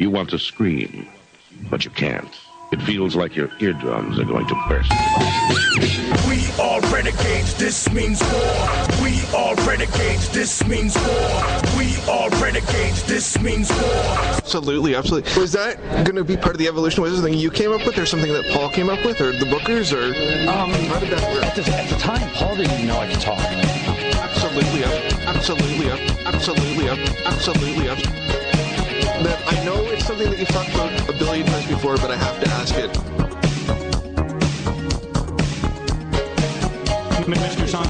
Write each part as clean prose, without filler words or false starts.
You want to scream, but you can't. It feels like your eardrums are going to burst. We are renegades, this means war. We are renegades, this means war. We are renegades, this means war. Absolutely, absolutely. Was that going to be part of the evolution? Was it something you came up with, or something that Paul came up with, or the bookers, or how did that work? At the time, Paul didn't even know I could talk. Absolutely, absolutely, absolutely, absolutely. That I know it's something that you've talked about a billion times before, but I have to ask it. Mr. Sean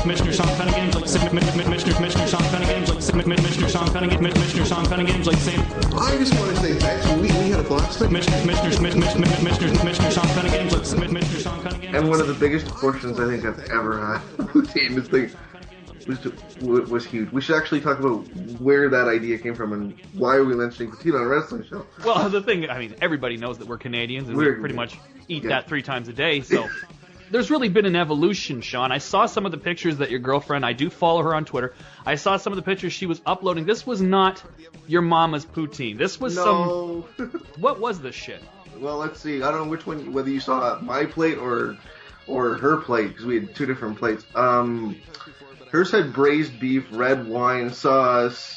Cunningham's like Mr. Sean Cunningham's like Mr. Sean Cunningham's like saying. I just want to say thanks. We had a blast. Mr. Sean Cunningham's like Mr. Sean Cunningham. And one of the biggest portions I think I've ever had poutine. This thing was huge. We should actually talk about where that idea came from and why are we mentioning poutine on a wrestling show. Well, the thing, I mean, everybody knows that we're Canadians and we pretty much eat that 3 times a day, so there's really been an evolution, Sean. I saw some of the pictures that your girlfriend, I do follow her on Twitter, I saw some of the pictures she was uploading. This was not your mama's poutine. This was some... What was this shit? Well, let's see. I don't know which one, whether you saw my plate or her plate, because we had 2 different plates. Hers had braised beef, red wine sauce,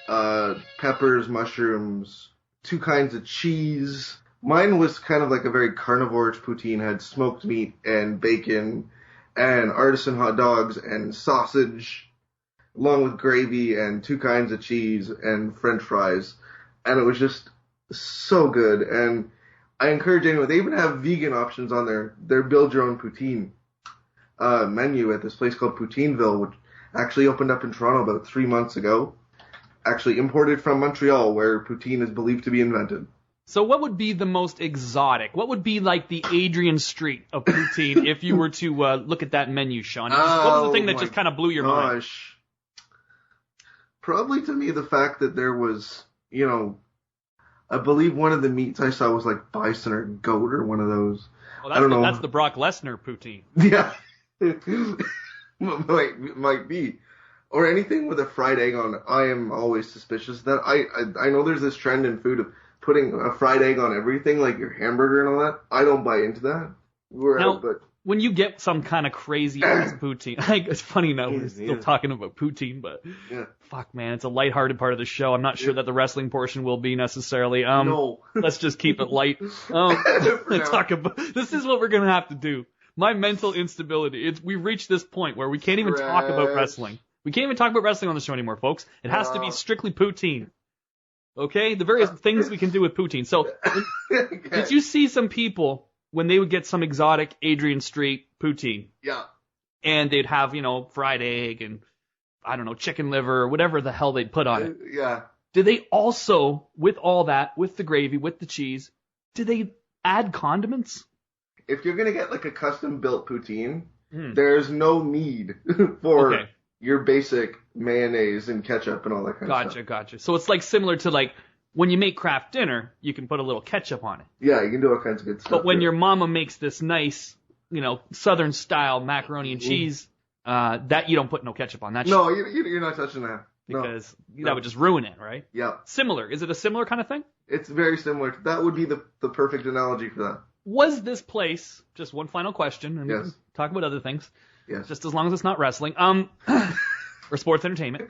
peppers, mushrooms, 2 kinds of cheese. Mine was kind of like a very carnivore-ish poutine, had smoked meat and bacon and artisan hot dogs and sausage, along with gravy and 2 kinds of cheese and french fries. And it was just so good. And I encourage anyone, they even have vegan options on their build your own poutine menu at this place called Poutineville, which actually opened up in Toronto about 3 months ago. Actually imported from Montreal, where poutine is believed to be invented. So what would be the most exotic? What would be like the Adrian Street of poutine if you were to look at that menu, Sean? What was the thing that just kind of blew your mind? Probably to me the fact that there was, I believe one of the meats I saw was like bison or goat or one of those. Well, I don't know. That's the Brock Lesnar poutine. Yeah. might be. Or anything with a fried egg on it. I am always suspicious that I know there's this trend in food of putting a fried egg on everything, like your hamburger and all that. I don't buy into that. When you get some kind of crazy ass poutine, it's funny now we're still talking about poutine, but fuck man, it's a lighthearted part of the show. I'm not sure that the wrestling portion will be necessarily. No. Let's just keep it light. Talk about this is what we're gonna have to do. My mental instability. We've reached this point where we can't even talk about wrestling. We can't even talk about wrestling on the show anymore, folks. It has to be strictly poutine. Okay? The various things we can do with poutine. So, did you see some people when they would get some exotic Adrian Street poutine? Yeah. And they'd have, fried egg and, I don't know, chicken liver or whatever the hell they'd put on it. Yeah. Did they also, with all that, with the gravy, with the cheese, did they add condiments? If you're going to get like a custom-built poutine, there's no need for your basic mayonnaise and ketchup and all that kind of stuff. Gotcha. So it's like similar to like when you make Kraft dinner, you can put a little ketchup on it. Yeah, you can do all kinds of good stuff. But when your mama makes this nice, Southern-style macaroni and cheese, that you don't put no ketchup on that shit. No, you're not touching that. Because that would just ruin it, right? Yeah. Similar. Is it a similar kind of thing? It's very similar. That would be the perfect analogy for that. Was this place, just one final question, and we can talk about other things. Yes. Just as long as it's not wrestling. Or sports entertainment.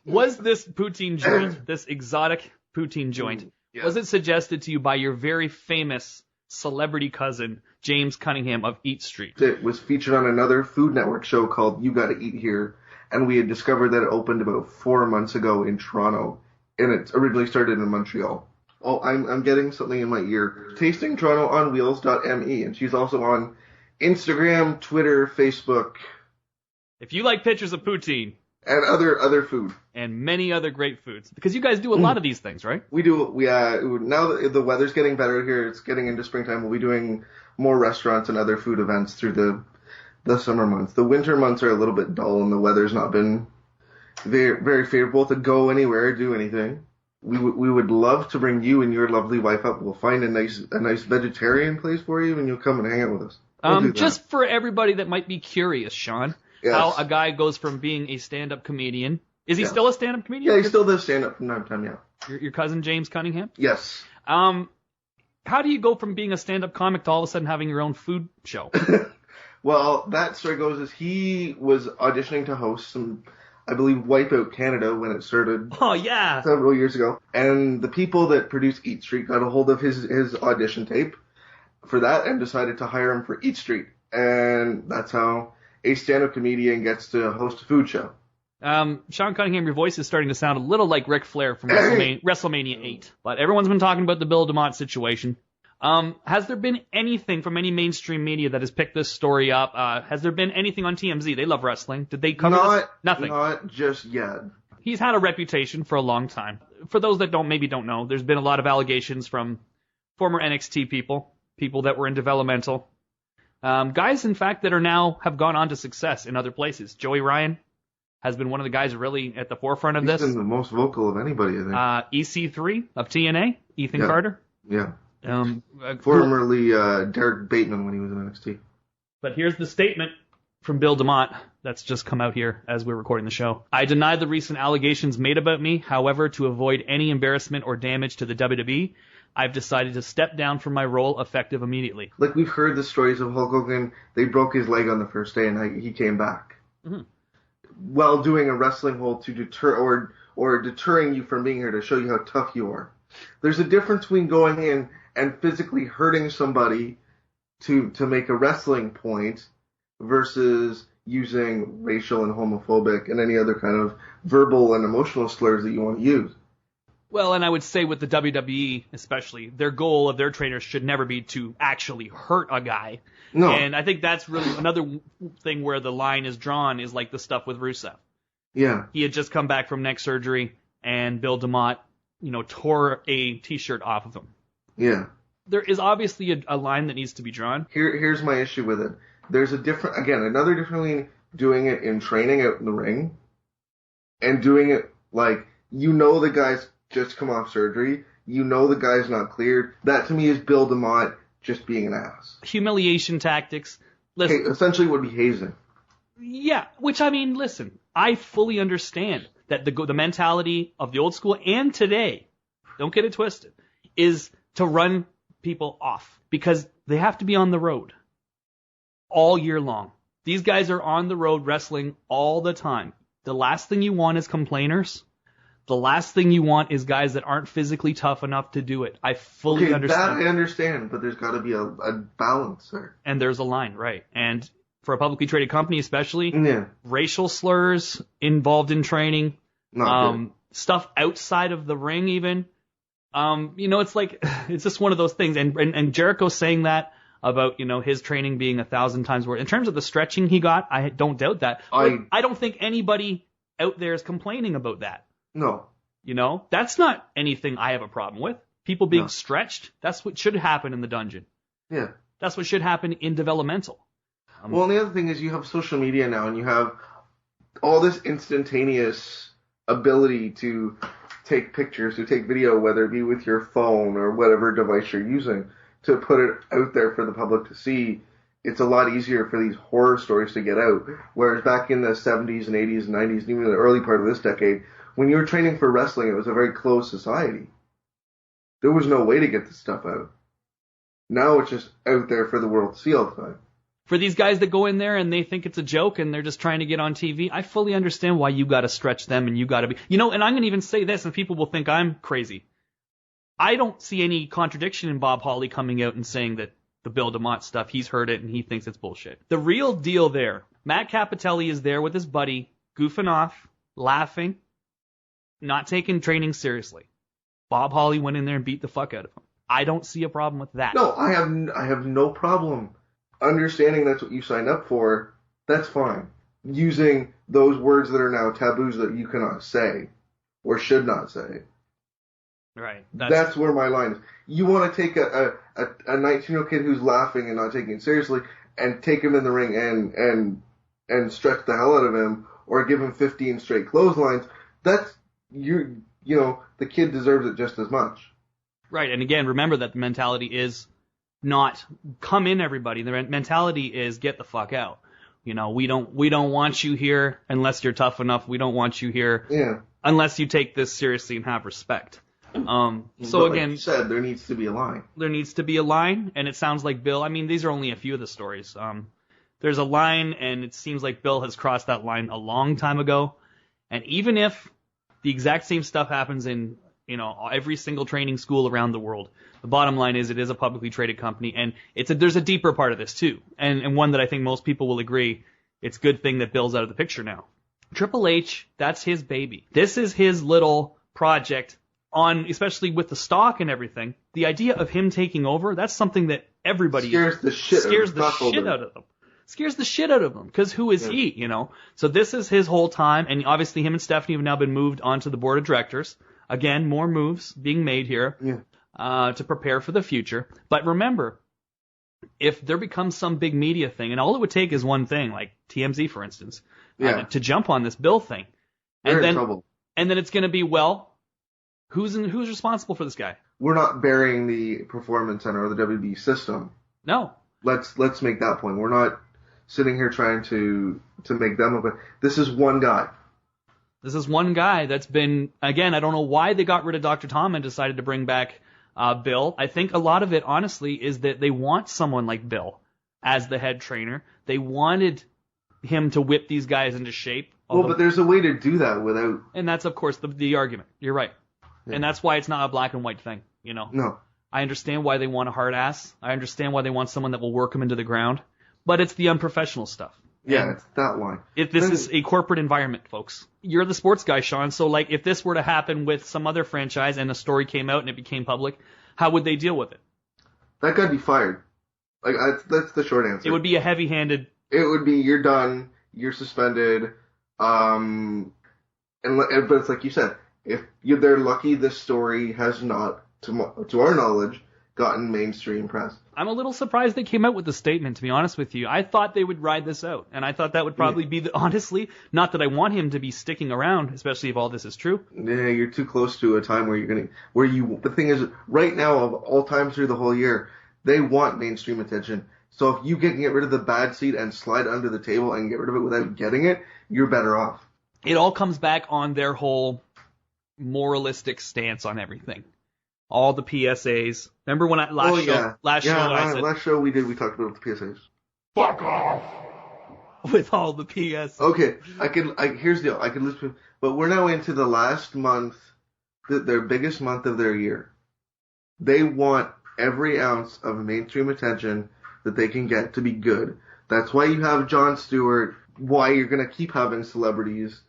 Was this poutine joint, this exotic poutine joint, was it suggested to you by your very famous celebrity cousin, James Cunningham of Eat Street? It was featured on another Food Network show called You Gotta Eat Here, and we had discovered that it opened about 4 months ago in Toronto, and it originally started in Montreal. Oh, I'm getting something in my ear. TastingTorontoOnWheels.me, and she's also on Instagram, Twitter, Facebook. If you like pictures of poutine. And other food. And many other great foods. Because you guys do a lot of these things, right? We do. Now that the weather's getting better here, it's getting into springtime, we'll be doing more restaurants and other food events through the summer months. The winter months are a little bit dull, and the weather's not been very, very favorable to go anywhere, do anything. We would love to bring you and your lovely wife up. We'll find a nice vegetarian place for you, and you'll come and hang out with us. Just for everybody that might be curious, Sean, how a guy goes from being a stand-up comedian. Is he still a stand-up comedian? Yeah, he still does stand-up from time to time, yeah. Your cousin James Cunningham? Yes. How do you go from being a stand-up comic to all of a sudden having your own food show? Well, that story goes as he was auditioning to host some, I believe, Wipeout Canada when it started. Oh, yeah. Several years ago. And the people that produce Eat Street got a hold of his audition tape for that and decided to hire him for Eat Street. And that's how a stand-up comedian gets to host a food show. Sean Cunningham, your voice is starting to sound a little like Ric Flair from WrestleMania 8. But everyone's been talking about the Bill DeMott situation. Has there been anything from any mainstream media that has picked this story up? Has there been anything on TMZ? They love wrestling. Did they cover this? Nothing. Not just yet. He's had a reputation for a long time. For those that maybe don't know, there's been a lot of allegations from former NXT people that were in developmental. Guys, in fact, that have gone on to success in other places. Joey Ryan has been one of the guys really at the forefront of this. He's been the most vocal of anybody, I think. EC3 of TNA, Ethan Carter. Yeah. Formerly Derek Bateman when he was in NXT. But here's the statement from Bill DeMott that's just come out here as we're recording the show. I deny the recent allegations made about me. However, to avoid any embarrassment or damage to the WWE, I've decided to step down from my role effective immediately. Like we've heard the stories of Hulk Hogan. They broke his leg on the first day and he came back. Mm-hmm. While doing a wrestling hold to deter or deterring you from being here to show you how tough you are. There's a difference between going in and physically hurting somebody to make a wrestling point versus using racial and homophobic and any other kind of verbal and emotional slurs that you want to use. Well, and I would say with the WWE especially, their goal of their trainers should never be to actually hurt a guy. No. And I think that's really another thing where the line is drawn is like the stuff with Rusev. Yeah. He had just come back from neck surgery and Bill DeMott, tore a t-shirt off of him. Yeah. There is obviously a line that needs to be drawn. Here's my issue with it. There's another different between doing it in training out in the ring and doing it like, the guy's just come off surgery. The guy's not cleared. That to me is Bill DeMott just being an ass. Humiliation tactics. Listen, essentially would be hazing. Yeah, which listen, I fully understand that the mentality of the old school and today, don't get it twisted, is to run people off because they have to be on the road all year long. These guys are on the road wrestling all the time. The last thing you want is complainers. The last thing you want is guys that aren't physically tough enough to do it. I fully understand. That I understand, but there's got to be a balance there. And there's a line, right. And for a publicly traded company especially, racial slurs involved in training, stuff outside of the ring even. It's just one of those things. And Jericho saying that about, his training being 1,000 times worse. In terms of the stretching he got, I don't doubt that. I don't think anybody out there is complaining about that. No. That's not anything I have a problem with. People being stretched, that's what should happen in the dungeon. Yeah. That's what should happen in developmental. Well, and the other thing is you have social media now, and you have all this instantaneous ability to take pictures, to take video, whether it be with your phone or whatever device you're using, to put it out there for the public to see. It's a lot easier for these horror stories to get out. Whereas back in the 70s and 80s and 90s, and even the early part of this decade, when you were training for wrestling, it was a very closed society. There was no way to get this stuff out. Now it's just out there for the world to see all the time. For these guys that go in there and they think it's a joke and they're just trying to get on TV, I fully understand why you got to stretch them and you got to be... and I'm going to even say this, and people will think I'm crazy. I don't see any contradiction in Bob Holly coming out and saying that the Bill DeMott stuff, he's heard it and he thinks it's bullshit. The real deal there, Matt Cappotelli is there with his buddy, goofing off, laughing, not taking training seriously. Bob Holly went in there and beat the fuck out of him. I don't see a problem with that. No, I have no problem understanding that's what you signed up for. That's fine. Using those words that are now taboos that you cannot say or should not say. Right. That's where my line is. You want to take a 19-year-old kid who's laughing and not taking it seriously and take him in the ring and stretch the hell out of him or give him 15 straight clotheslines. That's the kid deserves it just as much. Right, and again, remember that the mentality is not come in, everybody. The mentality is get the fuck out. We don't want you here unless you're tough enough. We don't want you here unless you take this seriously and have respect. So But again, like you said, there needs to be a line. there needs to be a line, and it sounds like Bill. I mean, these are only a few of the stories. There's a line, and it seems like Bill has crossed that line a long time ago. And even if the exact same stuff happens in every single training school around the world, the bottom line is it is a publicly traded company, and there's a deeper part of this too, and one that I think most people will agree. It's a good thing that Bill's out of the picture now. Triple H, that's his baby. This is his little project especially with the stock and everything. The idea of him taking over, that's something that everybody scares the shit out of them. Scares the shit out of them, because who is he, So this is his whole time, and obviously him and Stephanie have now been moved onto the board of directors. Again, more moves being made here to prepare for the future. But remember, if there becomes some big media thing, and all it would take is one thing, like TMZ, for instance, to jump on this Bill thing. They're in trouble. And then it's going to be, who's responsible for this guy? We're not burying the Performance Center or the WB system. No. Let's make that point. We're not sitting here trying to make them look. This is one guy. This is one guy that's been, again, I don't know why they got rid of Dr. Tom and decided to bring back Bill. I think a lot of it, honestly, is that they want someone like Bill as the head trainer. They wanted him to whip these guys into shape. But there's a way to do that without... And that's, of course, the argument. You're right. Yeah. And that's why it's not a black and white thing, No. I understand why they want a hard ass. I understand why they want someone that will work them into the ground. But it's the unprofessional stuff. Yeah, it's that line. This is a corporate environment, folks. You're the sports guy, Sean, so if this were to happen with some other franchise and a story came out and it became public, how would they deal with it? That guy'd be fired. That's the short answer. It would be a heavy-handed... It would be, you're done, you're suspended, but it's like you said, if they're lucky this story has not, to our knowledge, gotten mainstream press. I'm a little surprised they came out with the statement, to be honest with you. I thought they would ride this out, and I thought that would probably be honestly, not that I want him to be sticking around, especially if all this is true. Yeah, you're too close to a time where the thing is, right now, of all times through the whole year, they want mainstream attention. So if you can get rid of the bad seed and slide under the table and get rid of it without getting it, you're better off. It all comes back on their whole moralistic stance on everything. All the PSAs. Remember when last show we talked about the PSAs. Fuck off! With all the PSAs. Okay, here's the deal. I could listen, but we're now into the last month, their biggest month of their year. They want every ounce of mainstream attention that they can get to be good. That's why you have Jon Stewart, why you're going to keep having celebrities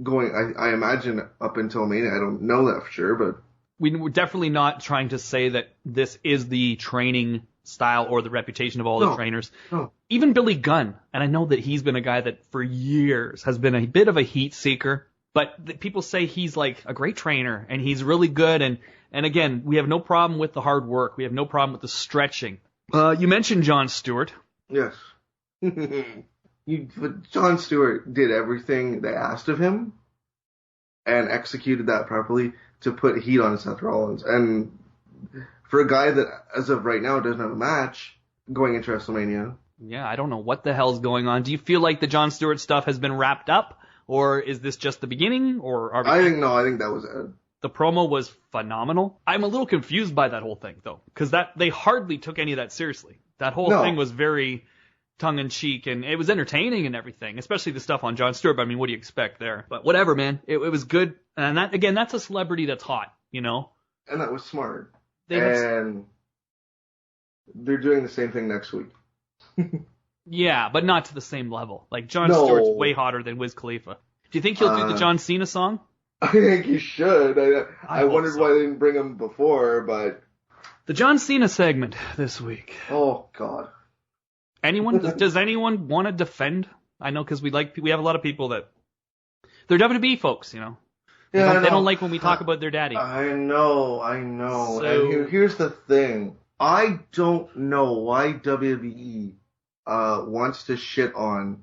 going, I imagine, up until Mania. I don't know that for sure, but... We're definitely not trying to say that this is the training style or the reputation of all the trainers. No. Even Billy Gunn, and I know that he's been a guy that for years has been a bit of a heat seeker, but people say he's like a great trainer, and he's really good, and again, we have no problem with the hard work. We have no problem with the stretching. You mentioned Jon Stewart. Yes. Jon Stewart did everything they asked of him and executed that properly to put heat on Seth Rollins. And for a guy that, as of right now, doesn't have a match going into WrestleMania. Yeah, I don't know what the hell's going on. Do you feel like the Jon Stewart stuff has been wrapped up, or is this just the beginning? I think that was it. The promo was phenomenal. I'm a little confused by that whole thing, though, because they hardly took any of that seriously. That whole thing was very tongue-in-cheek, and it was entertaining and everything, especially the stuff on Jon Stewart. But, I mean, what do you expect there? But whatever, man. It was good. And that, again, that's a celebrity that's hot, And that was smart. And they're doing the same thing next week. Yeah, but not to the same level. Like, Jon Stewart's way hotter than Wiz Khalifa. Do you think he'll do the John Cena song? I think he should. I wondered why they didn't bring him before, but... The John Cena segment this week. Oh, God. Does anyone want to defend? I know, because we have a lot of people that... They're WWE folks, They don't like when we talk about their daddy. I know. So... And here's the thing. I don't know why WWE wants to shit on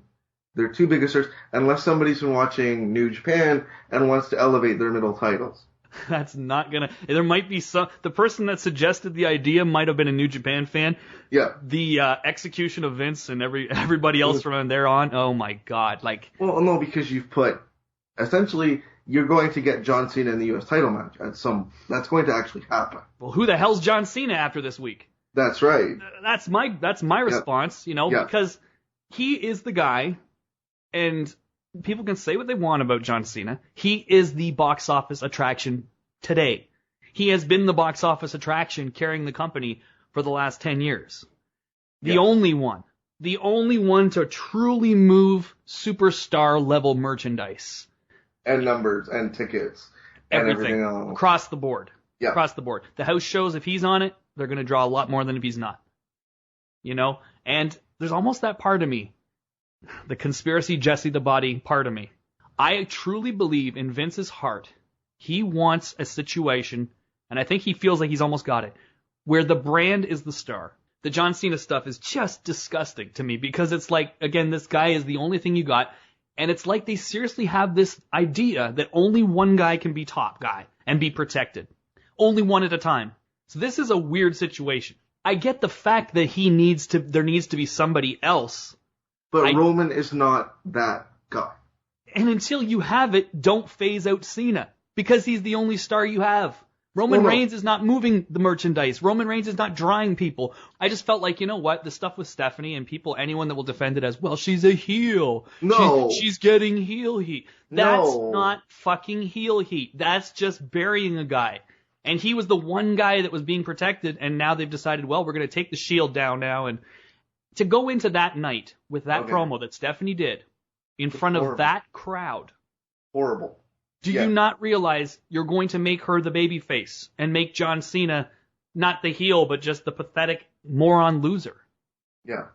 their two biggest stars, unless somebody's been watching New Japan and wants to elevate their middle titles. That's not gonna... There might be some... The person that suggested the idea might have been a New Japan fan. Yeah. The execution of Vince and everybody else from there on, oh my God. Well, no, because you've put... Essentially, you're going to get John Cena in the U.S. title match that's going to actually happen. Well, who the hell's John Cena after this week? That's right. That's my response, because he is the guy, and people can say what they want about John Cena. He is the box office attraction today. He has been the box office attraction carrying the company for the last 10 years. The only one to truly move superstar level merchandise. And numbers and tickets. And everything else. Across the board. Yeah. Across the board. The house shows, if he's on it, they're going to draw a lot more than if he's not. And there's almost that part of me, the conspiracy Jesse the Body part of me. I truly believe in Vince's heart. He wants a situation, and I think he feels like he's almost got it, where the brand is the star. The John Cena stuff is just disgusting to me because it's like, again, this guy is the only thing you got, and it's like they seriously have this idea that only one guy can be top guy and be protected. Only one at a time. So this is a weird situation. I get the fact that there needs to be somebody else. But Roman is not that guy. And until you have it, don't phase out Cena. Because he's the only star you have. Roman Reigns is not moving the merchandise. Roman Reigns is not drawing people. I just felt like, you know what? The stuff with Stephanie and anyone that will defend it as, well, she's a heel. No. She's getting heel heat. That's not fucking heel heat. That's just burying a guy. And he was the one guy that was being protected, and now they've decided, well, we're going to take the Shield down now. And to go into that night with that promo that Stephanie did in front of that crowd. Horrible. Do you not realize you're going to make her the babyface and make John Cena not the heel, but just the pathetic moron loser? Yeah.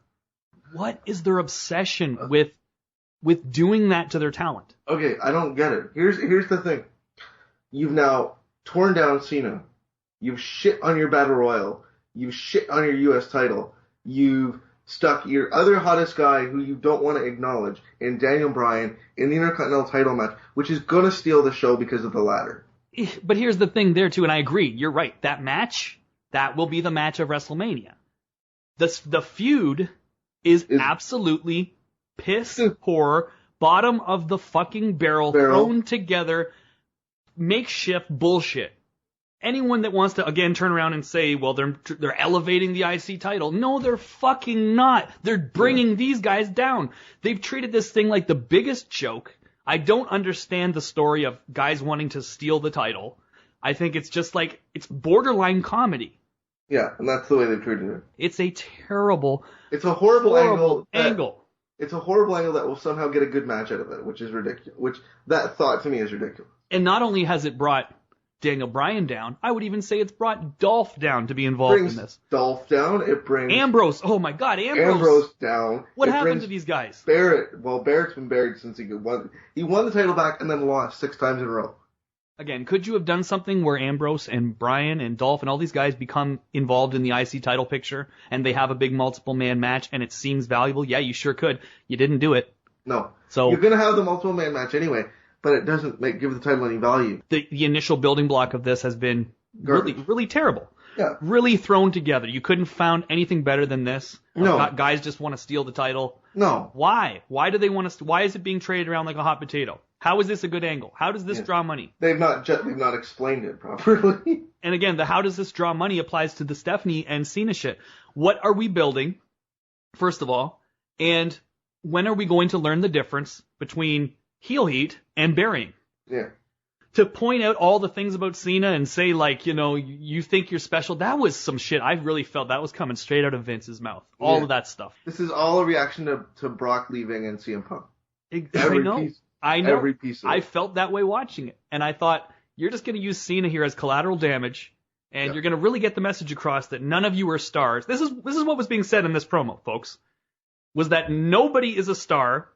What is their obsession with doing that to their talent? Okay, I don't get it. Here's the thing. You've now torn down Cena. You've shit on your Battle Royal. You've shit on your U.S. title. You've stuck your other hottest guy who you don't want to acknowledge in Daniel Bryan in the Intercontinental title match, which is going to steal the show because of the ladder. But here's the thing there, too, and I agree. You're right. That match, that will be the match of WrestleMania. The feud is absolutely piss poor, bottom of the fucking barrel, thrown together, makeshift bullshit. Anyone that wants to, again, turn around and say, well, they're elevating the IC title. No, they're fucking not. They're bringing these guys down. They've treated this thing like the biggest joke. I don't understand the story of guys wanting to steal the title. I think it's just like, it's borderline comedy. Yeah, and that's the way they've treated it. It's a terrible, it's a horrible angle. It's a horrible angle that will somehow get a good match out of it, which is ridiculous. That thought to me is ridiculous. And not only has it brought Daniel Bryan down, I would even say it's brought Dolph down to be involved in this. Dolph down, it brings Ambrose. Oh my God, Ambrose down. What happened to these guys? Barrett. Well, Barrett's been buried since he won the title back and then lost 6 times in a row. Again, could you have done something where Ambrose and Bryan and Dolph and all these guys become involved in the IC title picture and they have a big multiple man match and it seems valuable? Yeah, you sure could. You didn't do it. No. So you're gonna have the multiple man match anyway. But it doesn't give the title any value. The initial building block of this has been really terrible. Yeah. Really thrown together. You couldn't found anything better than this. No. Guys just want to steal the title. No. Why? Why do they want to? Why is it being traded around like a hot potato? How is this a good angle? How does this draw money? They've not explained it properly. And again, the how does this draw money applies to the Stephanie and Cena shit. What are we building, first of all? And when are we going to learn the difference between heel heat and burying? Yeah. To point out all the things about Cena and say, like, you think you're special, that was some shit I really felt that was coming straight out of Vince's mouth. All of that stuff. This is all a reaction to Brock leaving and CM Punk. I know. Every piece of it. I felt that way watching it. And I thought, you're just going to use Cena here as collateral damage, and you're going to really get the message across that none of you are stars. This is what was being said in this promo, folks, was that nobody is a star.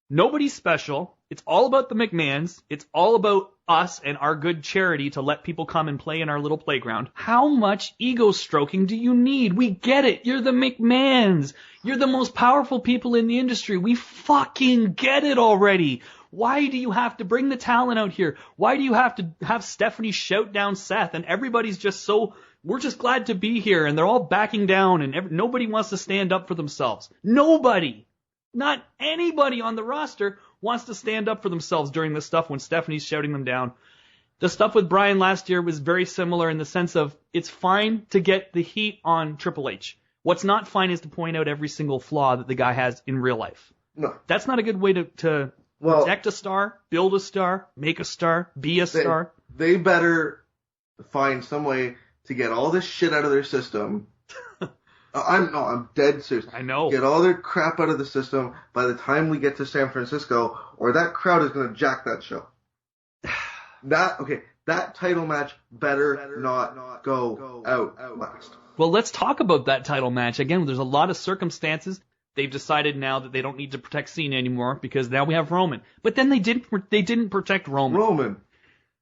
Nobody's special. It's all about the McMahons. It's all about us and our good charity to let people come and play in our little playground. How much ego stroking do you need? We get it. You're the McMahons. You're the most powerful people in the industry. We fucking get it already. Why do you have to bring the talent out here? Why do you have to have Stephanie shout down Seth and everybody's just so, we're just glad to be here and they're all backing down and nobody wants to stand up for themselves. Nobody. Not anybody on the roster wants to stand up for themselves during this stuff when Stephanie's shouting them down. The stuff with Bryan last year was very similar in the sense of it's fine to get the heat on Triple H. What's not fine is to point out every single flaw that the guy has in real life. No. That's not a good way to protect a star, build a star, make a star, be a star. They better find some way to get all this shit out of their system. I'm dead serious. I know. Get all their crap out of the system by the time we get to San Francisco, or that crowd is going to jack that show. That title match better not go out last. Well, let's talk about that title match. Again, there's a lot of circumstances. They've decided now that they don't need to protect Cena anymore because now we have Roman. But then they didn't protect Roman.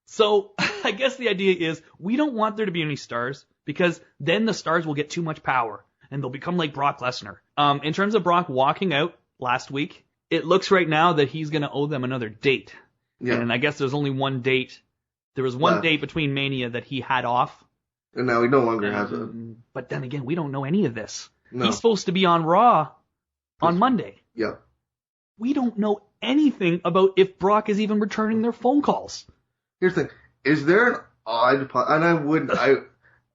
So I guess the idea is we don't want there to be any stars because then the stars will get too much power and they'll become like Brock Lesnar. In terms of Brock walking out last week, it looks right now that he's going to owe them another date. Yeah. And I guess there's only one date. There was one date between Mania that he had off. And now he no longer has it. But then again, we don't know any of this. No. He's supposed to be on Raw on Monday. Yeah. We don't know anything about if Brock is even returning their phone calls. Here's the thing. Is there an odd... And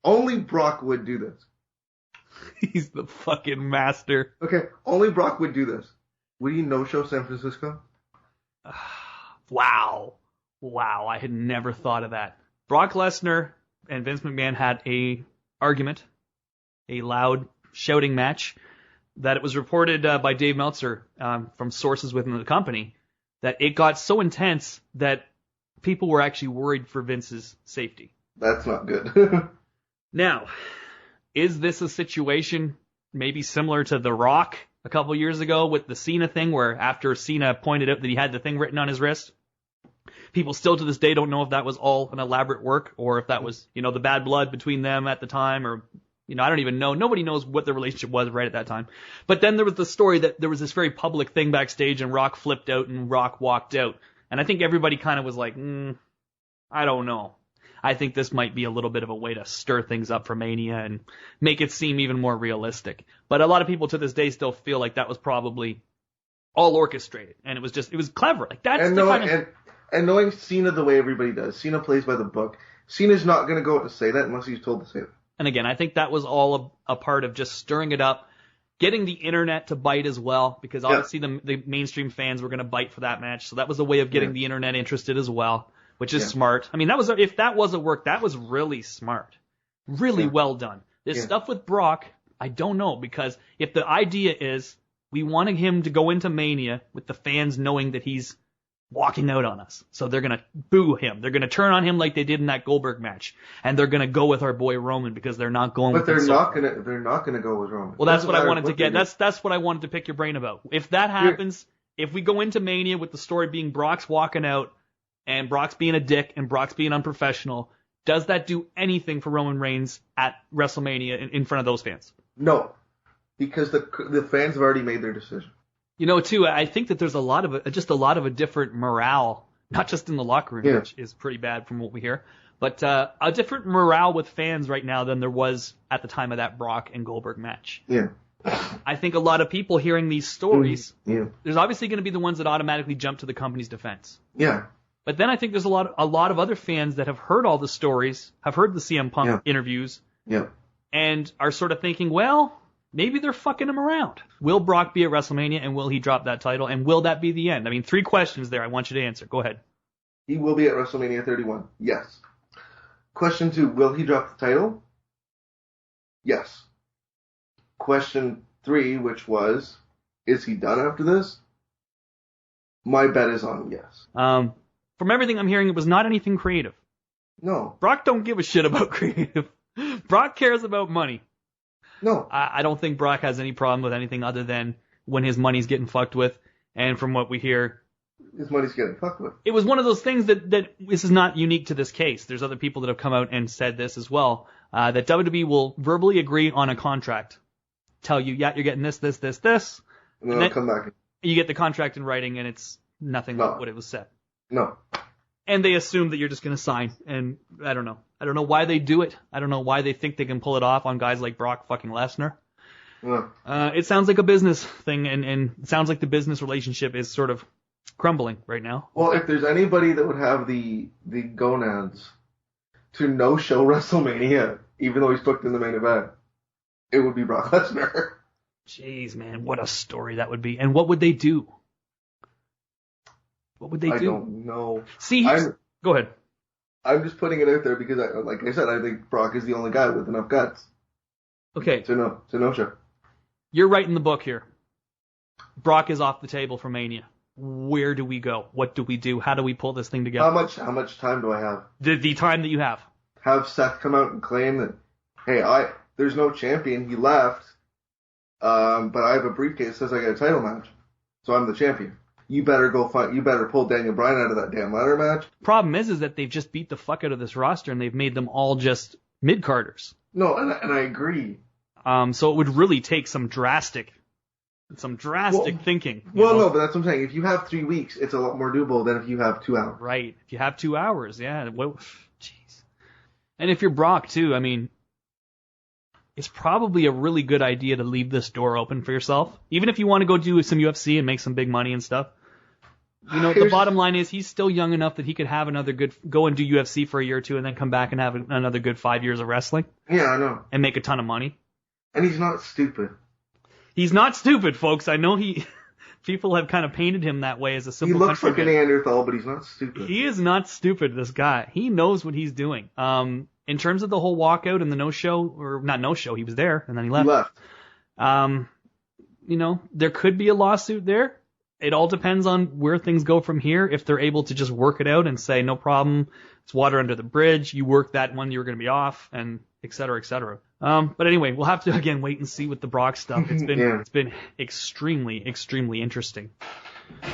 only Brock would do this. He's the fucking master. Okay, only Brock would do this. Would he no-show San Francisco? Wow, I had never thought of that. Brock Lesnar and Vince McMahon had a argument, a loud shouting match, that it was reported by Dave Meltzer from sources within the company that it got so intense that people were actually worried for Vince's safety. That's not good. Now, is this a situation maybe similar to The Rock a couple years ago with the Cena thing, where after Cena pointed out that he had the thing written on his wrist, people still to this day don't know if that was all an elaborate work or if that was, the bad blood between them at the time, or, I don't even know. Nobody knows what their relationship was right at that time. But then there was the story that there was this very public thing backstage and Rock flipped out and Rock walked out. And I think everybody kind of was like, I don't know. I think this might be a little bit of a way to stir things up for Mania and make it seem even more realistic. But a lot of people to this day still feel like that was probably all orchestrated. And it was clever. Like that's And knowing Cena the way everybody does, Cena plays by the book. Cena's not going to go out to say that unless he's told to say that. And again, I think that was all a part of just stirring it up, getting the internet to bite as well, because obviously the mainstream fans were going to bite for that match. So that was a way of getting the internet interested as well, which is smart. I mean, if that was a work, that was really smart. Really well done. This stuff with Brock, I don't know, because if the idea is we wanted him to go into Mania with the fans knowing that he's walking out on us, so they're going to boo him. They're going to turn on him like they did in that Goldberg match, and they're going to go with our boy Roman because they're not going. But they're not going to go with Roman. Well, that's what I wanted to get. That's what I wanted to pick your brain about. If that happens, if we go into Mania with the story being Brock's walking out and Brock's being a dick and Brock's being unprofessional, does that do anything for Roman Reigns at WrestleMania in front of those fans? No, because the fans have already made their decision. Too, I think that there's a lot of a different morale, not just in the locker room, which is pretty bad from what we hear, but a different morale with fans right now than there was at the time of that Brock and Goldberg match. Yeah. I think a lot of people hearing these stories, there's obviously going to be the ones that automatically jump to the company's defense. Yeah. But then I think there's a lot of other fans that have heard all the stories, have heard the CM Punk interviews, and are sort of thinking, well, maybe they're fucking him around. Will Brock be at WrestleMania, and will he drop that title, and will that be the end? I mean, 3 questions there I want you to answer. Go ahead. He will be at WrestleMania 31. Yes. Question 2, will he drop the title? Yes. Question 3, which was, is he done after this? My bet is on yes. From everything I'm hearing, it was not anything creative. No. Brock don't give a shit about creative. Brock cares about money. No. I don't think Brock has any problem with anything other than when his money's getting fucked with. And from what we hear, his money's getting fucked with. It was one of those things that this is not unique to this case. There's other people that have come out and said this as well, that WWE will verbally agree on a contract. Tell you, you're getting this. And then I'll come back. You get the contract in writing and it's nothing like what it was said. No. And they assume that you're just going to sign. And I don't know. I don't know why they do it. I don't know why they think they can pull it off on guys like Brock fucking Lesnar. No. It sounds like a business thing, and it sounds like the business relationship is sort of crumbling right now. Well, if there's anybody that would have the gonads to no-show WrestleMania, even though he's booked in the main event, it would be Brock Lesnar. Jeez, man, what a story that would be. And what would they do? What would they do? I don't know. See, go ahead. I'm just putting it out there because, like I said, I think Brock is the only guy with enough guts. Okay. To no show. You're writing the book here. Brock is off the table for Mania. Where do we go? What do we do? How do we pull this thing together? How much time do I have? The time that you have. Have Seth come out and claim that, hey, there's no champion. He left, but I have a briefcase that says I got a title match, so I'm the champion. You better pull Daniel Bryan out of that damn ladder match. Problem is that they've just beat the fuck out of this roster and they've made them all just mid-carders. No, and I agree. So it would really take some drastic thinking. No, but that's what I'm saying. If you have 3 weeks, it's a lot more doable than if you have 2 hours. Right. If you have 2 hours, yeah. Well, jeez. And if you're Brock too, I mean, it's probably a really good idea to leave this door open for yourself. Even if you want to go do some UFC and make some big money and stuff. You know, the bottom line is he's still young enough that he could have go and do UFC for a year or two and then come back and have another good 5 years of wrestling. Yeah, I know. And make a ton of money. And he's not stupid. He's not stupid, folks. I know people have kind of painted him that way as a simple He looks like a countryman. Neanderthal, but he's not stupid. He is not stupid, this guy. He knows what he's doing. In terms of the whole walkout and the no-show, or not no-show, he was there, and then he left. You know, there could be a lawsuit there. It all depends on where things go from here. If they're able to just work it out and say, no problem, it's water under the bridge, you work that one, you're going to be off, and et cetera, et cetera. But anyway, we'll have to, again, wait and see with the Brock stuff. It's been It's been extremely, extremely interesting.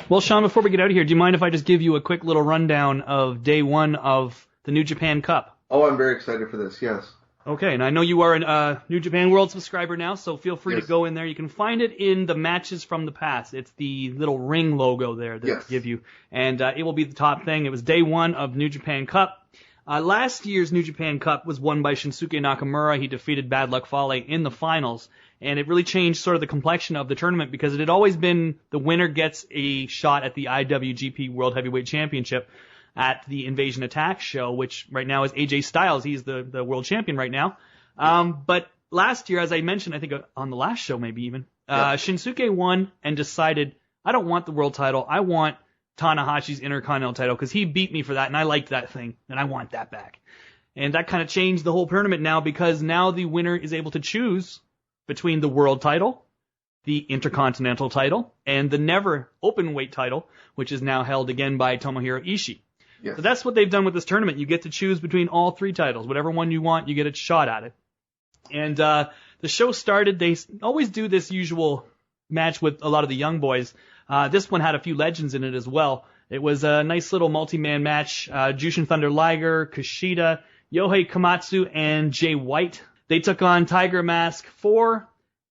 Well, Sean, before we get out of here, do you mind if I just give you a quick little rundown of day one of the New Japan Cup? Oh, I'm very excited for this, yes. Okay, and I know you are a New Japan World subscriber now, so feel free to go in there. You can find it in the matches from the past. It's the little ring logo there that they give you, and it will be the top thing. It was day one of New Japan Cup. Last year's New Japan Cup was won by Shinsuke Nakamura. He defeated Bad Luck Fale in the finals, and it really changed sort of the complexion of the tournament because it had always been the winner gets a shot at the IWGP World Heavyweight Championship at the Invasion Attack show, which right now is AJ Styles. He's the world champion right now. But last year, as I mentioned, I think on the last show maybe even, Shinsuke won and decided, I don't want the world title. I want Tanahashi's Intercontinental title because he beat me for that and I liked that thing and I want that back. And that kind of changed the whole tournament now because now the winner is able to choose between the world title, the Intercontinental title, and the never openweight title, which is now held again by Tomohiro Ishii. Yes. So that's what they've done with this tournament. You get to choose between all three titles. Whatever one you want, you get a shot at it. And the show started, they always do this usual match with a lot of the young boys. This one had a few legends in it as well. It was a nice little multi-man match. Jushin Thunder Liger, Kushida, Yohei Komatsu, and Jay White. They took on Tiger Mask 4,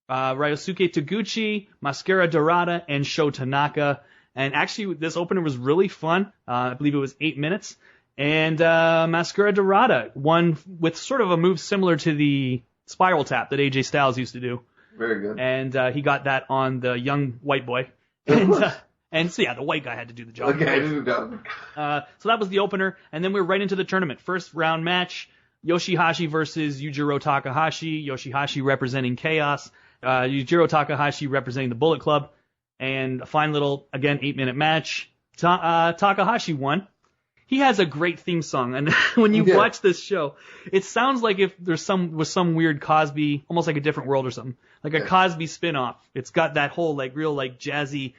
Ryosuke Taguchi, Mascara Dorada, and Sho Tanaka. And actually, this opener was really fun. I believe it was 8 minutes. And Mascara Dorada won with sort of a move similar to the spiral tap that AJ Styles used to do. Very good. And he got that on the young white boy. And so, yeah, the white guy had to do the job. Okay, do the job. So that was the opener. And then we're right into the tournament. First round match, Yoshihashi versus Yujiro Takahashi. Yoshihashi representing Chaos. Yujiro Takahashi representing the Bullet Club. And a fine little, again, 8-minute match. Takahashi won. He has a great theme song, and when you watch this show, it sounds like if there's some weird Cosby, almost like a different world or something, like a Cosby spin-off. It's got that whole real jazzy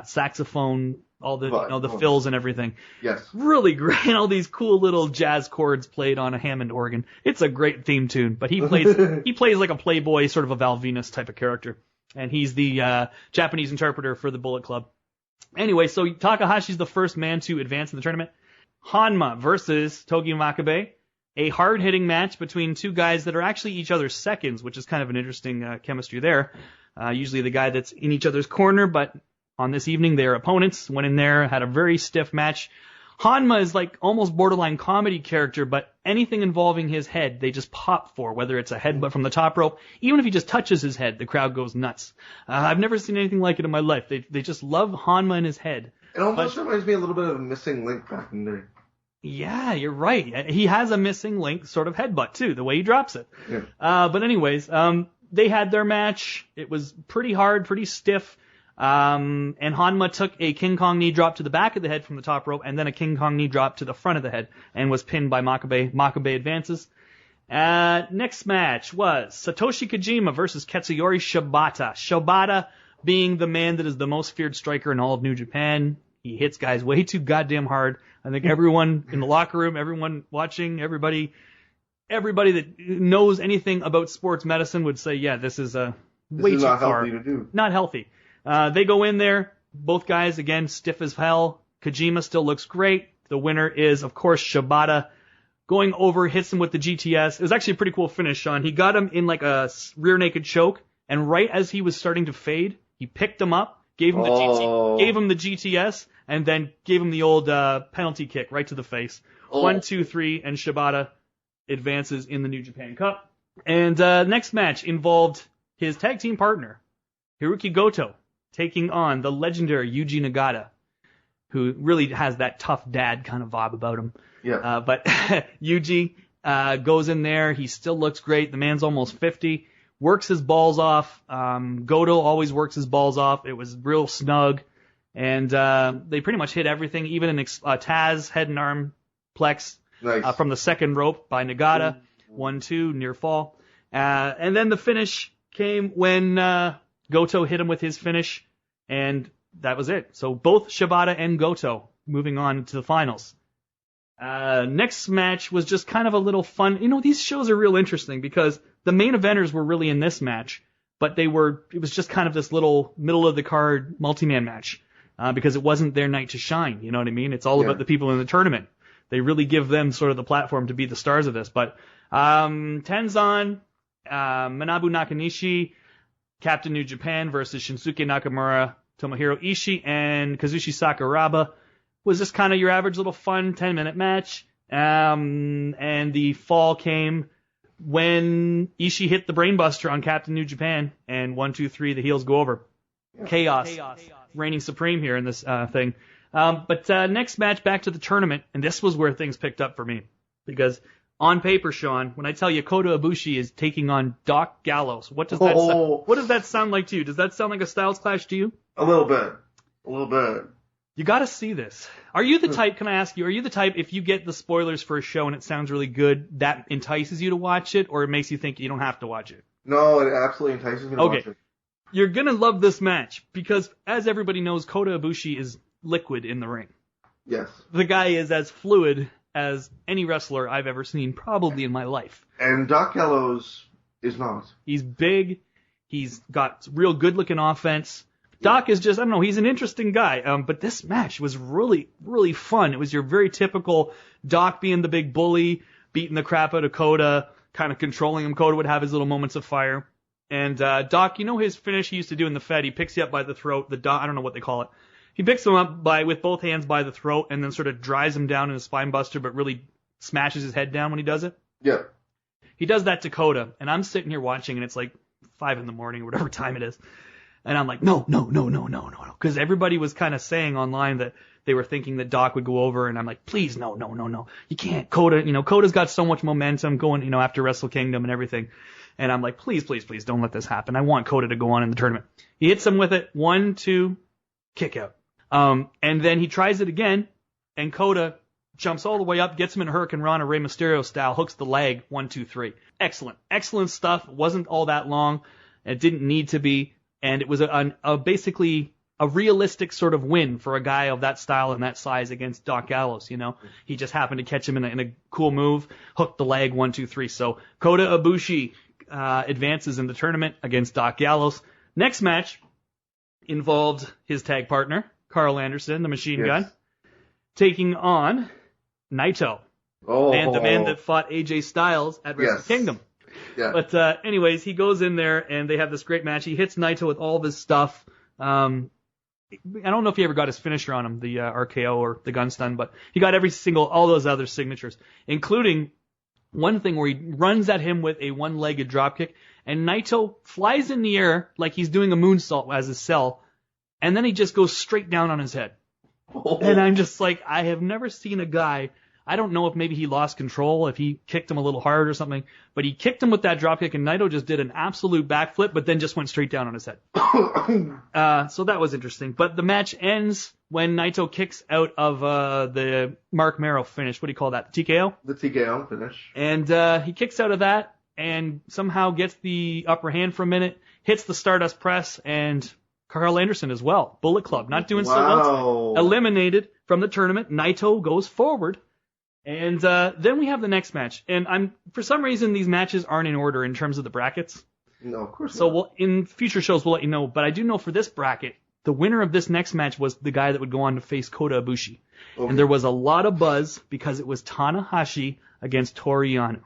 saxophone, all the the fills and everything. Yes. Really great. All these cool little jazz chords played on a Hammond organ. It's a great theme tune, but he plays like a playboy, sort of a Val Venus type of character. And he's the Japanese interpreter for the Bullet Club. Anyway, so Takahashi's the first man to advance in the tournament. Hanma versus Togi Makabe. A hard-hitting match between two guys that are actually each other's seconds, which is kind of an interesting chemistry there. Usually the guy that's in each other's corner, but on this evening, their opponents went in there, had a very stiff match. Hanma is like almost borderline comedy character, but anything involving his head, they just pop for, whether it's a headbutt from the top rope. Even if he just touches his head, the crowd goes nuts. I've never seen anything like it in my life. They just love Hanma and his head. It almost reminds me a little bit of a Missing Link back in there. Yeah, you're right. He has a Missing Link sort of headbutt too, the way he drops it. Yeah. But anyways, they had their match. It was pretty hard, pretty stiff. And Hanma took a King Kong knee drop to the back of the head from the top rope, and then a King Kong knee drop to the front of the head, and was pinned by Makabe. Makabe advances. Next match was Satoshi Kojima versus Katsuyori Shibata. Shibata being the man that is the most feared striker in all of New Japan. He hits guys way too goddamn hard. I think everyone in the locker room, everyone watching, everybody that knows anything about sports medicine would say, yeah, this is way too far. Healthy to do. Not healthy. They go in there, both guys, again, stiff as hell. Kojima still looks great. The winner is, of course, Shibata. Going over, hits him with the GTS. It was actually a pretty cool finish, Sean. He got him in like a rear naked choke, and right as he was starting to fade, he picked him up, gave him the GTS, and then gave him the old penalty kick right to the face. 1, 2, 3, and Shibata advances in the New Japan Cup. And next match involved his tag team partner, Hiroki Goto, taking on the legendary Yuji Nagata, who really has that tough dad kind of vibe about him. Yeah. But Yuji goes in there. He still looks great. The man's almost 50. Works his balls off. Goto always works his balls off. It was real snug. And they pretty much hit everything, even an Taz head and arm plex from the second rope by Nagata. 1-2, near fall. And then the finish came when Goto hit him with his finish, and that was it. So both Shibata and Goto moving on to the finals. Next match was just kind of a little fun. You know, these shows are real interesting because the main eventers were really in this match, but it was just kind of this little middle of the card multi-man match, because it wasn't their night to shine. You know what I mean? It's all about the people in the tournament. They really give them sort of the platform to be the stars of this. But Tenzan, Manabu Nakanishi, Captain New Japan versus Shinsuke Nakamura, Tomohiro Ishii, and Kazushi Sakuraba was just kind of your average little fun 10-minute match. And the fall came when Ishii hit the brainbuster on Captain New Japan, and 1, 2, 3, the heels go over. Chaos. Reigning supreme here in this thing. But next match, back to the tournament, and this was where things picked up for me. Because on paper, Sean, when I tell you Kota Ibushi is taking on Doc Gallows, what does that sound like to you? Does that sound like a Styles Clash to you? A little bit. You gotta see this. Are you the type, can I ask you, if you get the spoilers for a show and it sounds really good, that entices you to watch it, or it makes you think you don't have to watch it? No, it absolutely entices me to watch it. You're gonna love this match, because as everybody knows, Kota Ibushi is liquid in the ring. Yes. The guy is as fluid as any wrestler I've ever seen, probably in my life. And Doc Gallows is not. He's big. He's got real good-looking offense. Doc is just, I don't know, he's an interesting guy. But this match was really, really fun. It was your very typical Doc being the big bully, beating the crap out of Kota, kind of controlling him. Kota would have his little moments of fire. And Doc, you know his finish he used to do in the Fed? He picks you up by the throat. I don't know what they call it. He picks him up with both hands by the throat and then sort of drives him down in a spine buster, but really smashes his head down when he does it. Yeah. He does that to Kota, and I'm sitting here watching, and it's like 5 a.m, or whatever time it is. And I'm like, no. Because everybody was kind of saying online that they were thinking that Doc would go over, and I'm like, please, no. You can't. Kota's got so much momentum going, after Wrestle Kingdom and everything. And I'm like, please, don't let this happen. I want Kota to go on in the tournament. He hits him with it. 1, 2, kick out. And then he tries it again, and Kota jumps all the way up, gets him in Hurricane Rana, Rey Mysterio style, hooks the leg, 1, 2, 3. Excellent stuff. It wasn't all that long. It didn't need to be. And it was basically a realistic sort of win for a guy of that style and that size against Doc Gallows, He just happened to catch him in a cool move, hooked the leg, 1, 2, 3. So Kota Ibushi advances in the tournament against Doc Gallows. Next match involved his tag partner, Carl Anderson, the Machine Gun, taking on Naito, the man that fought AJ Styles at Wrestle Kingdom. Yeah. But anyways, he goes in there, and they have this great match. He hits Naito with all of his stuff. I don't know if he ever got his finisher on him, the RKO or the gun stun, but he got all those other signatures, including one thing where he runs at him with a one-legged dropkick, and Naito flies in the air like he's doing a moonsault as his cell, and then he just goes straight down on his head. And I'm just like, I have never seen a guy, I don't know if maybe he lost control, if he kicked him a little hard or something, but he kicked him with that drop kick and Naito just did an absolute backflip, but then just went straight down on his head. So that was interesting. But the match ends when Naito kicks out of the Mark Merrow finish. What do you call that? The TKO? The TKO finish. And he kicks out of that and somehow gets the upper hand for a minute, hits the Stardust Press, and Carl Anderson as well. Bullet Club, not doing so well. Eliminated from the tournament. Naito goes forward. And then we have the next match. And for some reason, these matches aren't in order in terms of the brackets. No, of course so not. In future shows, we'll let you know. But I do know for this bracket, the winner of this next match was the guy that would go on to face Kota Ibushi. Okay. And there was a lot of buzz because it was Tanahashi against Toru Yano.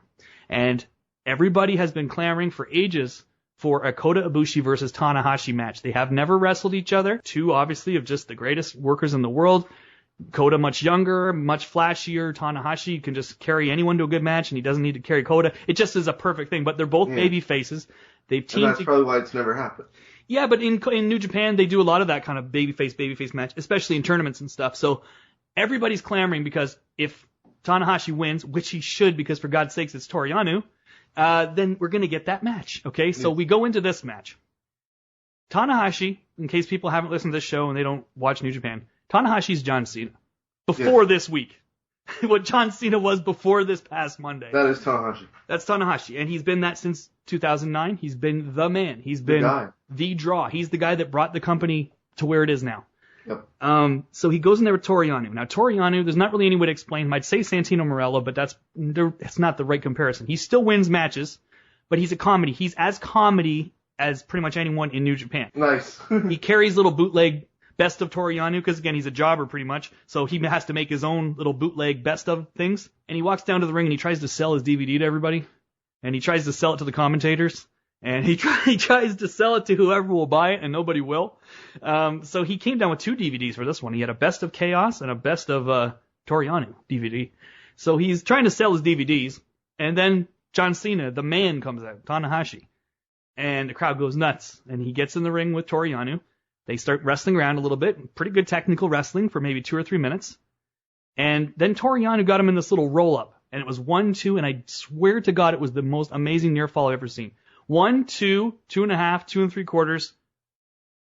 And everybody has been clamoring for ages for a Kota Ibushi versus Tanahashi match. They have never wrestled each other. Two, obviously, of just the greatest workers in the world. Kota much younger, much flashier. Tanahashi can just carry anyone to a good match, and he doesn't need to carry Kota. It just is a perfect thing. But they're both baby faces. They've teamed. And that's probably why it's never happened. Yeah, but in New Japan, they do a lot of that kind of babyface match, especially in tournaments and stuff. So everybody's clamoring because if Tanahashi wins, which he should, because for God's sakes, it's Toru Yano, then we're going to get that match. Okay, so we go into this match. Tanahashi, in case people haven't listened to this show and they don't watch New Japan, Tanahashi's John Cena. Before this week. What John Cena was before this past Monday. That is Tanahashi. That's Tanahashi. And he's been that since 2009. He's been the man. He's been the draw. He's the guy that brought the company to where it is now. Yep. So he goes in there with Toru Yano. Now, Toru Yano, there's not really any way to explain him. I'd say Santino Marella, but that's not the right comparison. He still wins matches, but he's a comedy. He's as comedy as pretty much anyone in New Japan. Nice. He carries little bootleg best of Toru Yano, because again, he's a jobber pretty much, so he has to make his own little bootleg best of things. And he walks down to the ring and he tries to sell his DVD to everybody, and he tries to sell it to the commentators, and he tries to sell it to whoever will buy it, and nobody will. So he came down with 2 DVDs for this one. He had a best of Chaos and a best of Toru Yano DVD. So he's trying to sell his DVDs, and then John Cena, the man, comes out, Tanahashi, and the crowd goes nuts, and he gets in the ring with Toru Yano. They start wrestling around a little bit, pretty good technical wrestling for maybe 2 or 3 minutes. And then Toru Yano got him in this little roll-up, and it was 1-2, and I swear to God it was the most amazing near fall I've ever seen. 1, 2, 2.5, 2 3/4,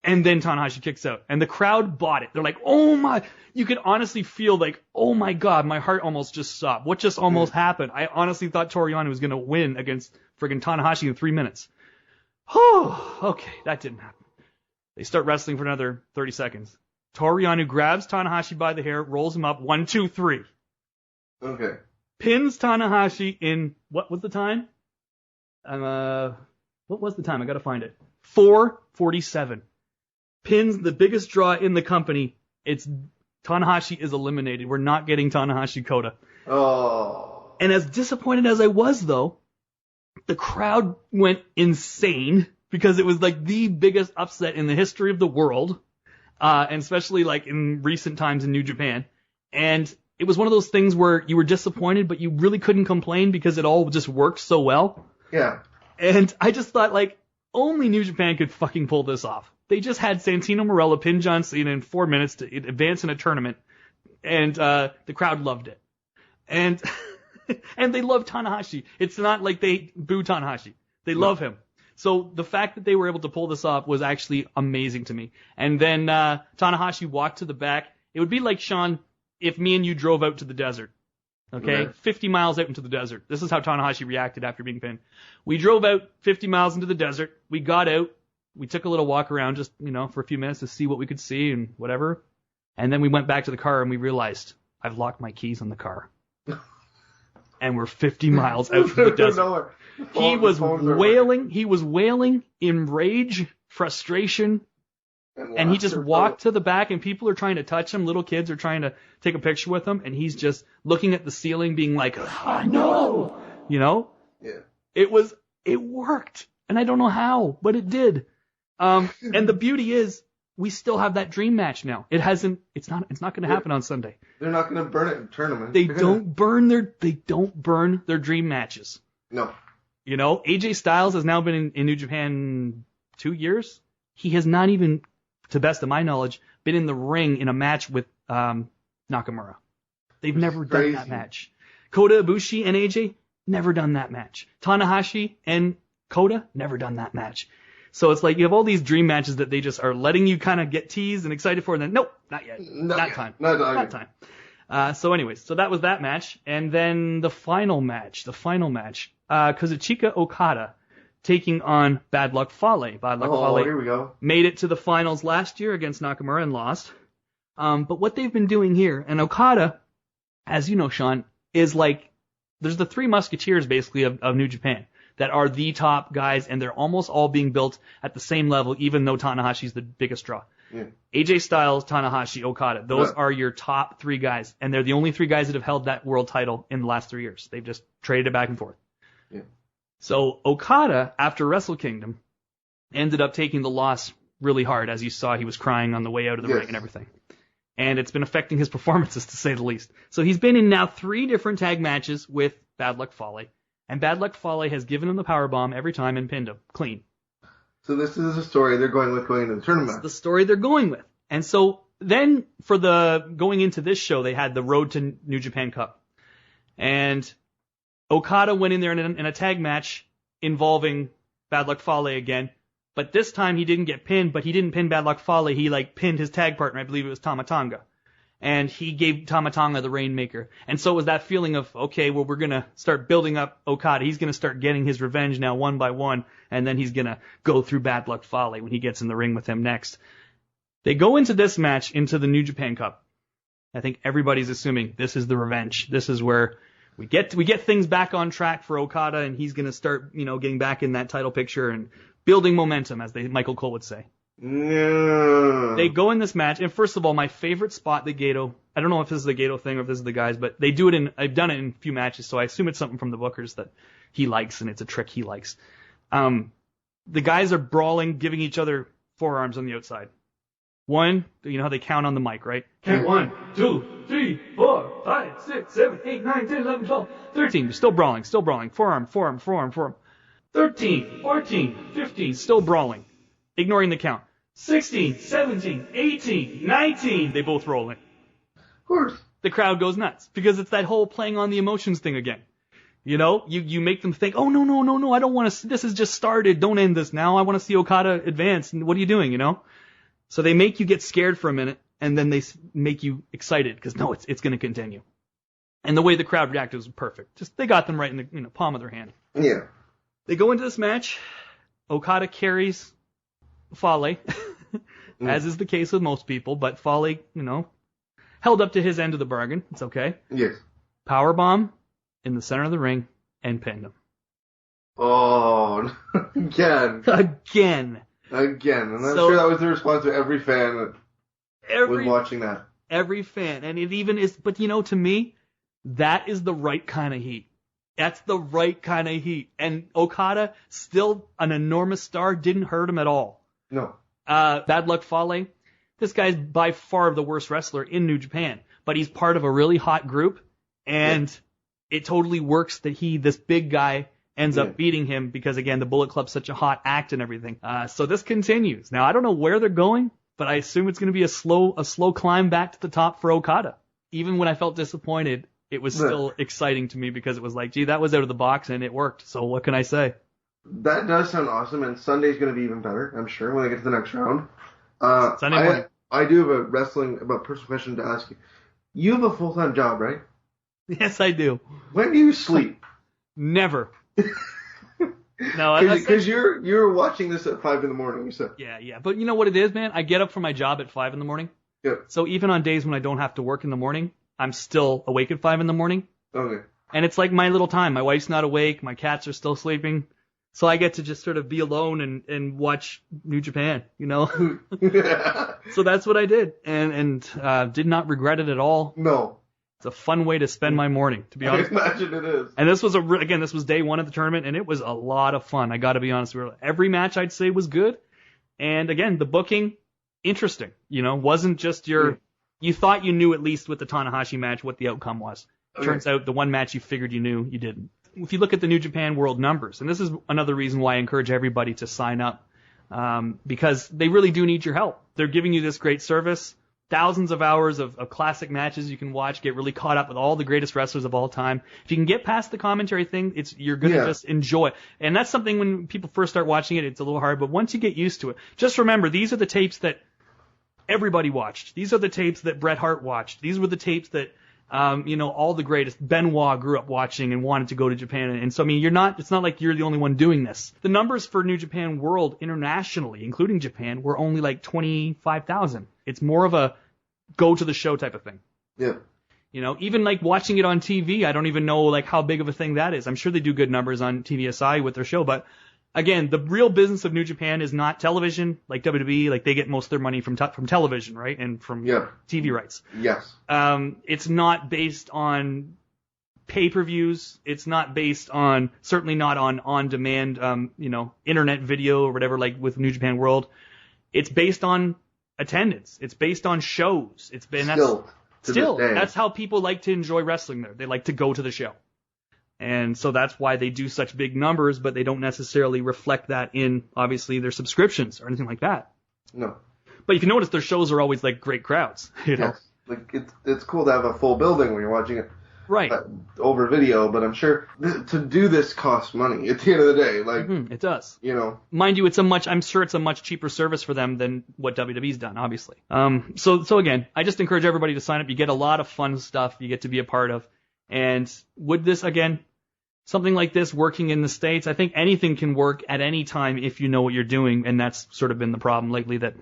and then Tanahashi kicks out. And the crowd bought it. They're like, oh my, you could honestly feel like, oh my God, my heart almost just stopped. What just almost happened? I honestly thought Toru Yano was going to win against friggin' Tanahashi in 3 minutes. Oh, okay, that didn't happen. They start wrestling for another 30 seconds. Toru Yano grabs Tanahashi by the hair, rolls him up, 1, 2, 3. Okay. Pins Tanahashi in, what was the time? What was the time? I gotta find it. 4:47. Pins the biggest draw in the company. It's Tanahashi is eliminated. We're not getting Tanahashi Kota. Oh. And as disappointed as I was, though, the crowd went insane, because it was like the biggest upset in the history of the world, and especially like in recent times in New Japan. And it was one of those things where you were disappointed, but you really couldn't complain because it all just worked so well. Yeah. And I just thought, like, only New Japan could fucking pull this off. They just had Santino Marella pin John Cena in 4 minutes to advance in a tournament, and the crowd loved it. And and they love Tanahashi. It's not like they boo Tanahashi. They love him. So the fact that they were able to pull this off was actually amazing to me. And then Tanahashi walked to the back. It would be like, Sean, if me and you drove out to the desert. Okay? Right. 50 miles out into the desert. This is how Tanahashi reacted after being pinned. We drove out 50 miles into the desert. We got out. We took a little walk around just, for a few minutes to see what we could see and whatever. And then we went back to the car and we realized, I've locked my keys in the car. And we're 50 miles out from the desert. He was wailing in rage, frustration, and he just walked to the back, and people are trying to touch him. Little kids are trying to take a picture with him, and he's just looking at the ceiling being like, no! Yeah. It worked. And I don't know how, but it did. And the beauty is, we still have that dream match now. It's not going to happen on Sunday. They're not going to burn it in tournament. They don't burn their dream matches. No. AJ Styles has now been in New Japan 2 years. He has not even, to best of my knowledge, been in the ring in a match with Nakamura. They've never done crazy. that match. Kota Ibushi and AJ, never done that match. Tanahashi and Kota, never done that match. So it's like you have all these dream matches that they just are letting you kind of get teased and excited for, and then nope, not yet. Not time. Not time. So anyways, so that was that match. And then the final match, Kazuchika Okada taking on Bad Luck Fale. Bad Luck Fale here we go. made it to the finals last year against Nakamura and lost. But what they've been doing here, and Okada, as you know, Sean, is like, there's the three musketeers basically of New Japan that are the top guys, and they're almost all being built at the same level, even though Tanahashi's the biggest draw. Yeah. AJ Styles, Tanahashi, Okada, those are your top three guys, and they're the only three guys that have held that world title in the last 3 years. They've just traded it back and forth. Yeah. So Okada, after Wrestle Kingdom, ended up taking the loss really hard. As you saw, he was crying on the way out of the ring and everything. And it's been affecting his performances, to say the least. So he's been in now 3 different tag matches with Bad Luck Fale, and Bad Luck Fale has given him the powerbomb every time and pinned him clean. So this is a story they're going with going into the tournament. That's the story they're going with. And so then for the going into this show, they had the Road to New Japan Cup. And Okada went in there in a tag match involving Bad Luck Fale again. But this time he didn't get pinned, but he didn't pin Bad Luck Fale. He pinned his tag partner. I believe it was Tama Tonga. And he gave Tama Tonga the Rainmaker. And so it was that feeling of, okay, well, we're going to start building up Okada. He's going to start getting his revenge now one by one, and then he's going to go through Bad Luck Fale when he gets in the ring with him next. They go into this match, into the New Japan Cup. I think everybody's assuming this is the revenge. This is where we get things back on track for Okada, and he's going to start, getting back in that title picture and building momentum, as Michael Cole would say. No. They go in this match, and first of all, my favorite spot that Gato, I don't know if this is the Gato thing or if this is the guys, but they do it I've done it in a few matches, so I assume it's something from the bookers that he likes, and it's a trick he likes. The guys are brawling, giving each other forearms on the outside. 1, you know how they count on the mic, right? Count 1, 2, 3, 4, 5, 6, 7, 8, 9, 10, 11, 12, 13. You're still brawling. Forearm. 13, 14, 15, still brawling. Ignoring the count. 16, 17, 18, 19. They both roll in. Of course. The crowd goes nuts because it's that whole playing on the emotions thing again. You make them think, oh, no, I don't want to, this has just started. Don't end this now. I want to see Okada advance. And what are you doing, So they make you get scared for a minute, and then they make you excited because, no, it's going to continue. And the way the crowd reacted was perfect. Just they got them right in the palm of their hand. Yeah. They go into this match. Okada carries Fale, as is the case with most people, but Fale, held up to his end of the bargain. It's okay. Yes. Powerbomb in the center of the ring and pinned him. Oh, again. Again. And I'm sure that was the response of every fan that was watching that. Every fan. And it even is, but to me, that is the right kind of heat. That's the right kind of heat. And Okada, still an enormous star, didn't hurt him at all. No. Bad Luck Fale, this guy's by far the worst wrestler in New Japan, but he's part of a really hot group, and it totally works that this big guy ends up beating him because, again, the Bullet Club's such a hot act and everything. So this continues. Now, I don't know where they're going, but I assume it's going to be a slow climb back to the top for Okada. Even when I felt disappointed, it was still exciting to me because it was like, gee, that was out of the box and it worked. So what can I say? That does sound awesome, and Sunday's going to be even better, I'm sure, when I get to the next round. Sunday morning. I do have a personal question to ask you. You have a full-time job, right? Yes, I do. When do you sleep? Never. No, because you're watching this at 5 in the morning, you said. Yeah. But you know what it is, man? I get up for my job at 5 in the morning. Yep. So even on days when I don't have to work in the morning, I'm still awake at 5 in the morning. Okay. And it's like my little time. My wife's not awake. My cats are still sleeping. So I get to just sort of be alone and watch New Japan, So that's what I did. And did not regret it at all. No. It's a fun way to spend my morning, to be honest. I imagine it is. And this was this was day 1 of the tournament, and it was a lot of fun. I got to be honest with you. Every match I'd say was good. And again, the booking, interesting. Wasn't just you thought you knew at least with the Tanahashi match what the outcome was. Okay. Turns out the one match you figured you knew, you didn't. If you look at the New Japan World numbers, and this is another reason why I encourage everybody to sign up, because they really do need your help. They're giving you this great service. thousands of hours of classic matches you can watch, get really caught up with all the greatest wrestlers of all time. If you can get past the commentary thing, you're going to just enjoy it. And that's something when people first start watching it, it's a little hard, but once you get used to it, just remember, these are the tapes that everybody watched. These are the tapes that Bret Hart watched. These were the tapes that, all the greatest. Benoit grew up watching and wanted to go to Japan. And so, I mean, it's not like you're the only one doing this. The numbers for New Japan World internationally, including Japan, were only like 25,000. It's more of a go to the show type of thing. Yeah. Even like watching it on TV, I don't even know like how big of a thing that is. I'm sure they do good numbers on TVSI with their show, but again, the real business of New Japan is not television like WWE. Like they get most of their money from television, right, and from TV rights. Yes. It's not based on pay-per-views. It's not based on, certainly not on demand, internet video or whatever, like with New Japan World. It's based on attendance. It's based on shows. That's how people like to enjoy wrestling there. They like to go to the show. And so that's why they do such big numbers, but they don't necessarily reflect that in, obviously, their subscriptions or anything like that. No. But you can notice their shows are always like great crowds. Yes. Like it's cool to have a full building when you're watching it. Right. Over video, but I'm sure to do this costs money at the end of the day. Like it does. Mind you, I'm sure it's a much cheaper service for them than what WWE's done, obviously. So again, I just encourage everybody to sign up. You get a lot of fun stuff you get to be a part of. And would this, again, something like this working in the States, I think anything can work at any time if you know what you're doing, and that's sort of been the problem lately, that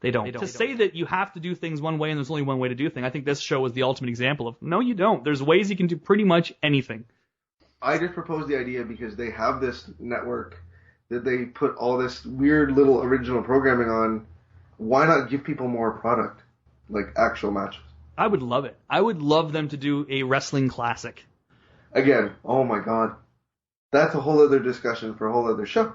they don't. To say that you have to do things one way and there's only one way to do things, I think this show is the ultimate example of, no, you don't. There's ways you can do pretty much anything. I just proposed the idea because they have this network that they put all this weird little original programming on. Why not give people more product, like actual matches? I would love it. I would love them to do a wrestling classic. Again, oh my God. That's a whole other discussion for a whole other show.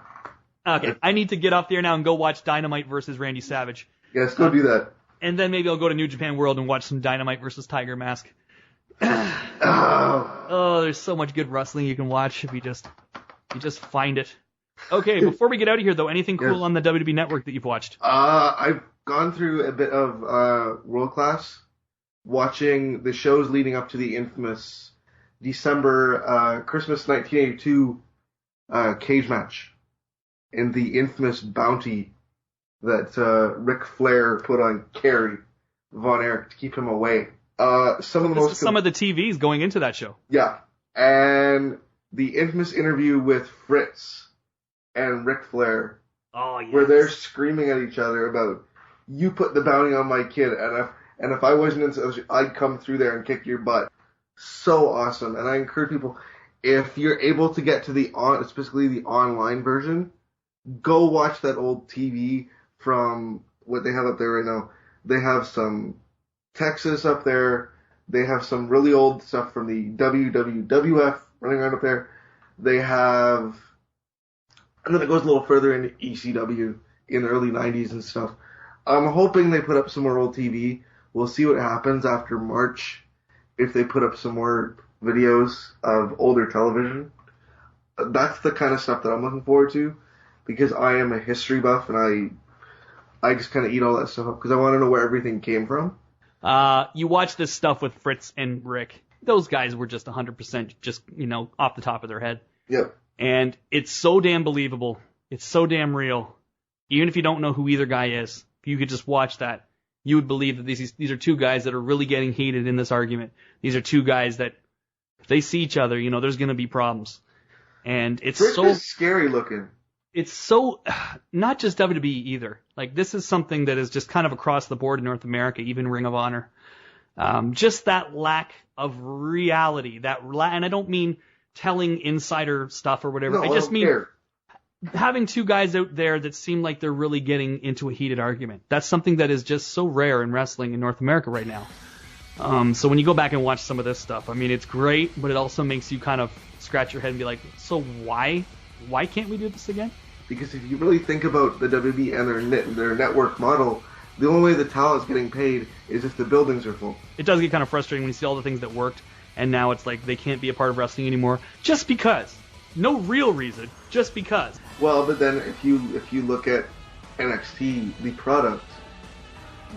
Okay, I need to get off there now and go watch Dynamite versus Randy Savage. Yes, go do that. And then maybe I'll go to New Japan World and watch some Dynamite versus Tiger Mask. Oh, there's so much good wrestling you can watch if you just find it. Okay, before we get out of here, though, anything cool on the WWE Network that you've watched? I've gone through a bit of World Class, watching the shows leading up to the infamous December Christmas 1982 cage match and the infamous bounty that Ric Flair put on Kerry Von Erich to keep him away. Some of the TVs going into that show. Yeah, and the infamous interview with Fritz and Ric Flair. Oh, yes. Where they're screaming at each other about, you put the bounty on my kid, and if I wasn't in, I'd come through there and kick your butt. So awesome. And I encourage people, if you're able to get to specifically the online version, go watch that old TV from what they have up there right now. They have some Texas up there. They have some really old stuff from the WWF running around up there. They have, and then it goes a little further into ECW in the early 90s and stuff. I'm hoping they put up some more old TV. We'll see what happens after March if they put up some more videos of older television. That's the kind of stuff that I'm looking forward to, because I am a history buff and I just kind of eat all that stuff up because I want to know where everything came from. You watch this stuff with Fritz and Rick. Those guys were just 100% just, off the top of their head. Yep. And it's so damn believable. It's so damn real. Even if you don't know who either guy is, if you could just watch that, you would believe that these are two guys that are really getting heated in this argument. These are two guys that, if they see each other, there's going to be problems. And it's Rick so is scary looking. It's so, not just WWE either. Like, this is something that is just kind of across the board in North America, even Ring of Honor. Just that lack of reality, and I don't mean telling insider stuff or whatever. No, I just mean having two guys out there that seem like they're really getting into a heated argument. That's something that is just so rare in wrestling in North America right now. So when you go back and watch some of this stuff, I mean, it's great, but it also makes you kind of scratch your head and be like, so why can't we do this again? Because if you really think about the WWE and their network model, the only way the talent's getting paid is if the buildings are full. It does get kind of frustrating when you see all the things that worked, and now it's like they can't be a part of wrestling anymore just because. No real reason, just because. Well, but then if you look at NXT, the product,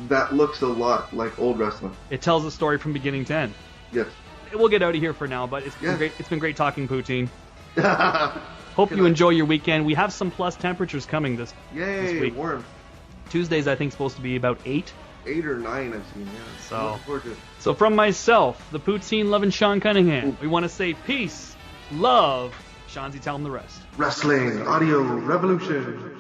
that looks a lot like old wrestling. It tells the story from beginning to end. Yes. We'll get out of here for now, but it's been Yes. great. It's been great talking poutine. Hope you enjoy your weekend. We have some plus temperatures coming this week. Warm. Tuesday's, I think, supposed to be about 8. 8 or 9 I've seen, yeah. So- I'm looking forward to it. So from myself, the poutine loving Sean Cunningham, we want to say peace, love. Shanzi, tell him the rest. Wrestling Audio Revolution.